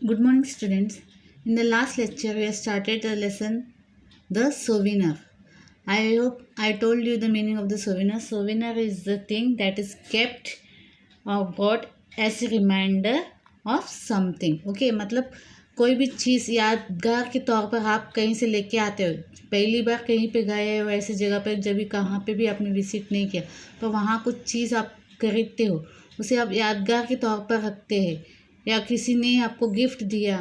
Good morning, students. In the last lecture, we have started the lesson The Souvenir. I hope I told you the meaning of the souvenir. Souvenir is the thing that is kept or bought as a reminder of something. Okay, मतलब कोई भी चीज़ यादगार के तौर पर आप कहीं से लेके आते हो. पहली बार कहीं पे गए हो ऐसी जगह पर, जब भी कहाँ पे भी आपने विजिट नहीं किया तो वहाँ कुछ चीज़ आप खरीदते हो, उसे आप यादगार के तौर पर रखते हैं. या किसी ने आपको गिफ्ट दिया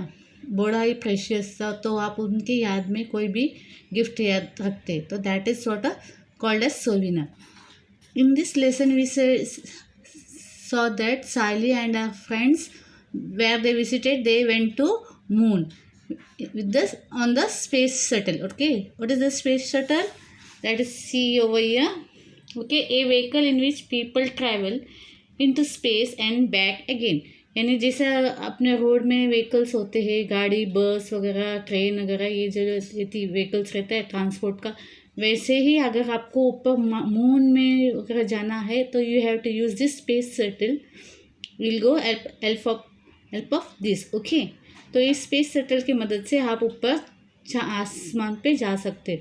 बड़ा ही प्रेशियस सा, तो आप उनके याद में कोई भी गिफ्ट याद रखते, तो that is sort of called as souvenir. In this lesson, we saw that Sally and her friends, where they visited, they went to moon with this on the space shuttle. Okay, what is the space shuttle? That is see over here. Okay, a vehicle in which people travel into space and back again. यानी जैसे अपने road में vehicles होते हैं, गाड़ी बस वगैरह train वगैरह, ये जो व्हीकल्स रहता है ट्रांसपोर्ट का, वैसे ही अगर आपको ऊपर मून में अगर जाना है तो you have to use this space shuttle. Will go help of this. Okay, तो इस स्पेस शटल की मदद से आप ऊपर आसमान पे जा सकते.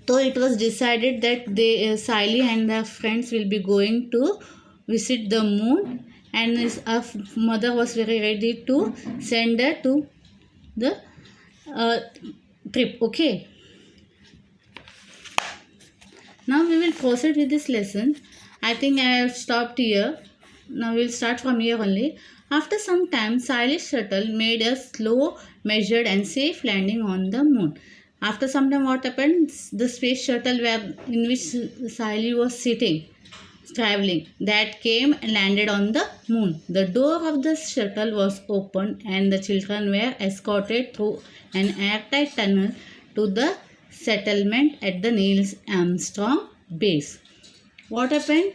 तो it was decided that they साइली and the friends will be going to visit the moon, and his mother was very ready to send her to the trip. Okay, now we will proceed with this lesson. I think I have stopped here. Now we will start from here only. After some time, Sally's shuttle made a slow, measured and safe landing on the moon. After some time, what happened? The space shuttle in which Sally was sitting traveling, that came and landed on the moon. The door of the shuttle was opened and the children were escorted through an airtight tunnel to the settlement at the Neil Armstrong base. What happened?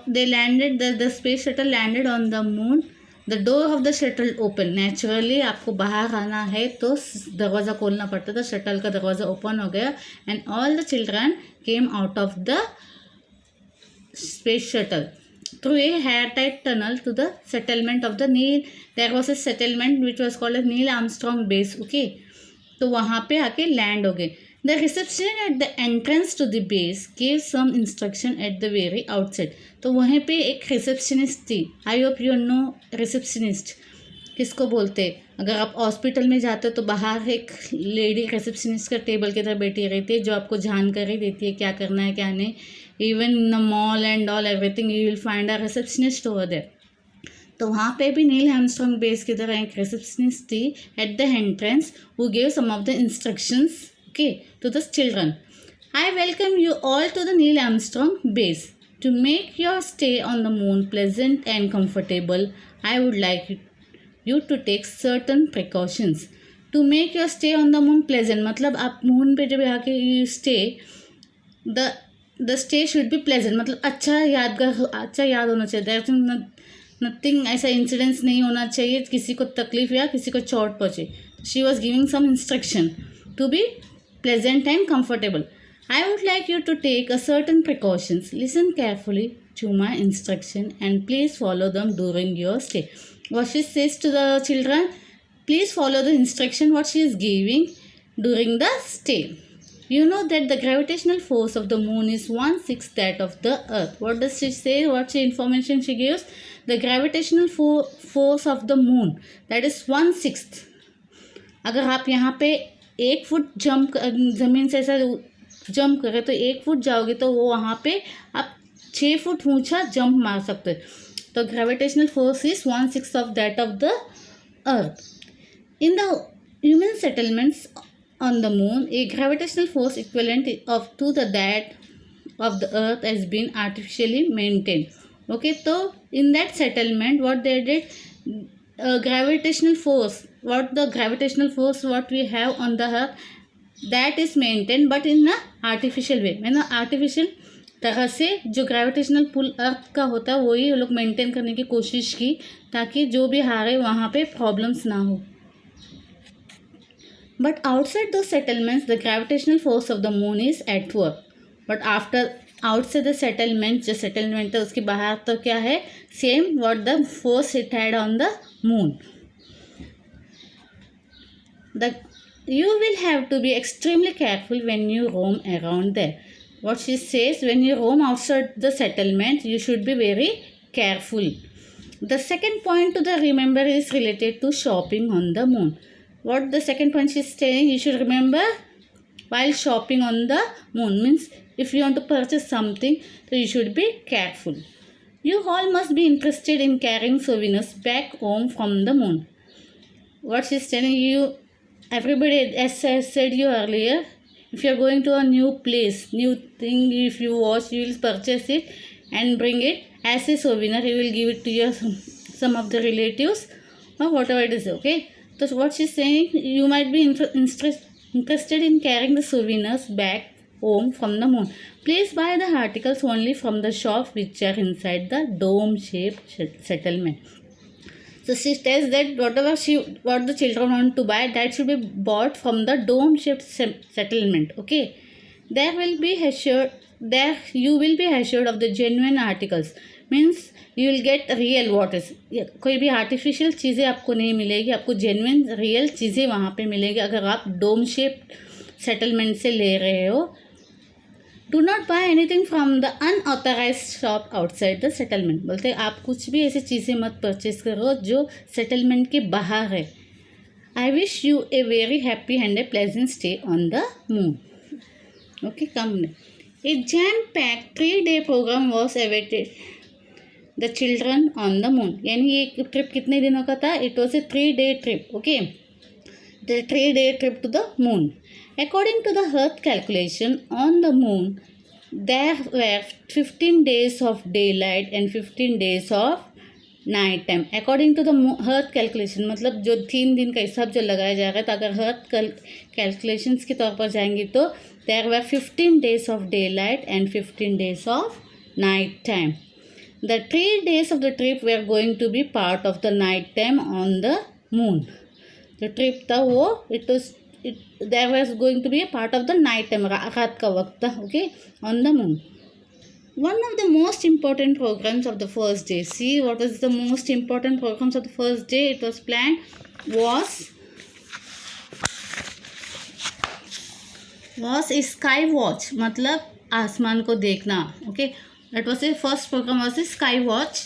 They landed, the space shuttle landed on the moon. The door of the shuttle opened. Naturally आपको बाहर आना है तो दरवाज़ा खोलना पड़ता था. Shuttle का दरवाज़ा ओपन हो गया and all the children came out of the space shuttle through a airtight tunnel to the settlement of the Neil. There was a settlement which was called as Neil Armstrong base. Okay, तो वहाँ पे आके land हो गए. The reception at the entrance to the base gave some instruction at the very outset. तो वहीं पे एक रिसेप्शनिस्ट थी. I hope you know receptionist किसको बोलते हैं. अगर आप हॉस्पिटल में जाते हो तो बाहर एक लेडी रिसेप्शनिस्ट का टेबल की तरह बैठी रहती है, जो आपको जानकारी देती है क्या करना है क्या नहीं. Even in the mall and all everything you will find a receptionist over there. तो वहाँ पे भी नील आर्मस्ट्रॉन्ग बेस की तरह एक रिसेप्शनिस्ट थी at the entrance who give some of the instructions okay to the children. I welcome you all to the Neil Armstrong base. To make your stay on the moon pleasant and comfortable, I would like you to take certain precautions. To make your stay on the moon pleasant, मतलब आप moon पे जब आके you stay, the stay should be pleasant, मतलब अच्छा याद होना चाहिए. There is nothing ऐसा इंसिडेंस नहीं होना चाहिए किसी को तकलीफ या किसी को चोट पहुँचे. She was giving some instruction to be pleasant and comfortable. I would like you to take a certain precautions. Listen carefully to my instruction and please follow them during your stay. What she says to the children, please follow the instruction what she is giving during the stay. You know that the gravitational force of the moon is 1/6 that of the earth. What does she say? What's the information she gives? The gravitational force of the moon, that is 1/6. अगर आप यहाँ पे 1 foot jump ज़मीन से ऐसा jump करें तो 1 foot जाओगे तो वो वहाँ पे आप 6 फुट ऊंचा जंप मार सकते हैं. The gravitational force is 1/6 of that of the earth. In the human settlements on the moon, a gravitational force equivalent to that of the earth has been artificially maintained. Okay, so in that settlement what they did, gravitational force, what we have on the earth, that is maintained but in a artificial way. artificial तरह से जो gravitational pull अर्थ का होता है वही वो लोग maintain करने की कोशिश की ताकि जो भी हारे वहाँ पे प्रॉब्लम्स ना हो. बट आउटसाइड दो settlements the gravitational force of the moon is at work. But after outside the settlement, जो सेटलमेंट है उसके बाहर तो क्या है, same what the force it had on the moon. The you will have to be extremely careful when you roam around there. What she says, when you roam outside the settlement, you should be very careful. The second point to the remember is related to shopping on the moon. What the second point she's saying, you should remember while shopping on the moon means if you want to purchase something, so you should be careful. You all must be interested in carrying souvenirs back home from the moon. What she's telling you, everybody, as I said you earlier, if you're going to a new place, new thing, if you watch, you will purchase it and bring it as a souvenir. You will give it to your some of the relatives or whatever it is. Okay. So what she's saying, you might be interested in carrying the souvenirs back home from the moon. Please buy the articles only from the shop which are inside the dome-shaped settlement. So she tells that what the children want to buy, that should be bought from the dome-shaped settlement. Okay, there you will be assured of the genuine articles. Means you will get real what is. कोई भी artificial चीज़ें आपको नहीं मिलेगी, आपको genuine real चीज़ें वहाँ पे मिलेगी अगर आप dome shaped settlement से ले रहे हो. Do not buy anything from the unauthorised shop outside the settlement. बोलते आप कुछ भी ऐसी चीज़ें मत परचेज करो जो सेटलमेंट के बाहर है. I wish you a very happy and a pleasant stay on the moon. Okay, come a jam pack 3-day programme was awaited the children on the moon. यानी ये ट्रिप कितने दिनों का था? It was a 3-day trip. Okay, the 3-day trip to the moon. According to the Earth calculation, on the moon, there were 15 days of daylight and 15 days of night time. According to the Earth calculation, मतलब जो 3 दिन का हिसाब जो लगाया जा रहा है, तो अगर Earth calculations के तौर पर जाएंगे तो there were 15 days of daylight and 15 days of night time. The 3 days of the trip were going to be part of the night time on the moon. जो ट्रिप था वो there was going to be a part of the night time, रात का वक्त था. Okay, on the moon. One of the most important programs of the first day. See, what was the most important programs of the first day? It was planned was a sky watch, मतलब आसमान को देखना. Okay, that was the first program was a sky watch.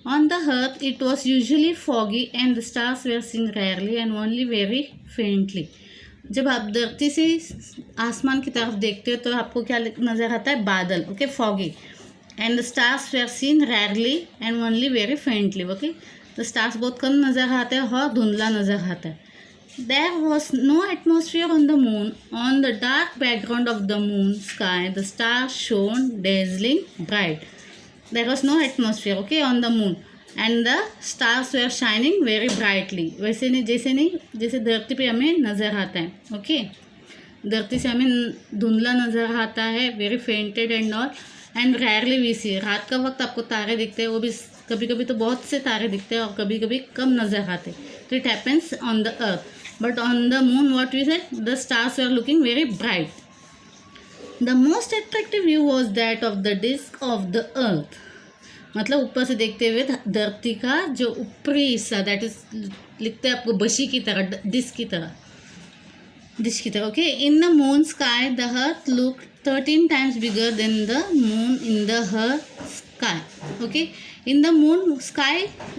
On the earth, it was usually foggy and the stars were seen rarely and only very faintly. जब आप धरती से आसमान की तरफ देखते हो तो आपको क्या नज़र आता है? बादल. Okay, foggy. And the stars were seen rarely and only very faintly. Okay, the stars बहुत कम नज़र आते हैं और धुंधला नज़र आता है. There was no atmosphere on the moon. On the dark background of the moon sky the stars shone dazzling bright. There was no atmosphere, okay, on the moon and the stars were shining very brightly. वैसे नहीं जैसे धरती पे हमें नज़र आता है. Okay, धरती से हमें धुंधला नज़र आता है, very fainted and all, and rarely we see. रात का वक्त आपको तारे दिखते हैं, वो भी कभी कभी तो बहुत से तारे दिखते हैं और कभी कभी कम नज़र आते. तो it happens on the earth, but on the moon what we said, the stars are looking very bright. The most attractive view was that of the disc of the earth. मतलब ऊपर से देखते हुए धरती का जो ऊपरी हिस्सा, दैट इज लिखते हैं आपको बशी की तरह, डिश की तरह. Okay, in the moon sky the earth look 13 times bigger than the moon in the earth sky. Okay, in the moon sky,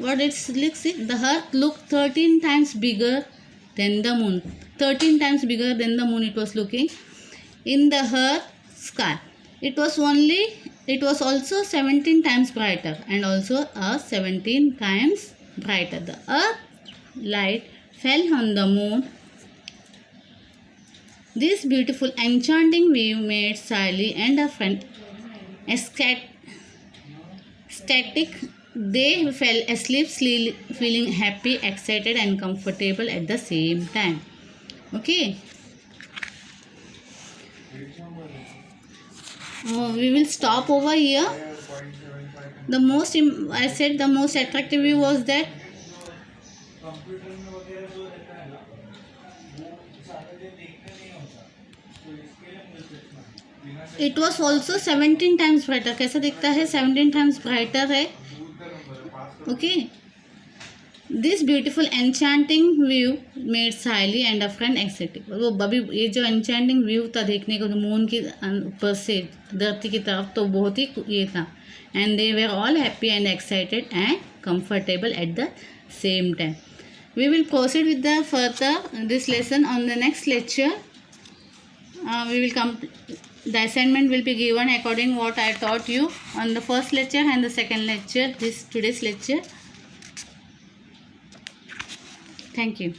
what it looks, the earth looked 13 times bigger than the moon. 13 times bigger than the moon it was looking in the earth sky. It was also 17 times brighter and also 17 times brighter. The earth light fell on the moon. This beautiful enchanting view made Sally and her friend ecstatic. They fell asleep feeling happy, excited and comfortable at the same time. Okay. We will stop over here. The most attractive view was that it was also 17 times brighter. कैसा दिखता है? 17 times brighter है. Okay. This beautiful enchanting view made Saili and a friend excited. वो अभी ये जो enchanting view था देखने को, मून की ऊपर से धरती की तरफ, तो बहुत ही ये था। And they were all happy and excited and comfortable at the same time. We will proceed with the further this lesson on the next lecture. We will the assignment will be given according what I taught you on the first lecture and the second lecture, this today's lecture. Thank you.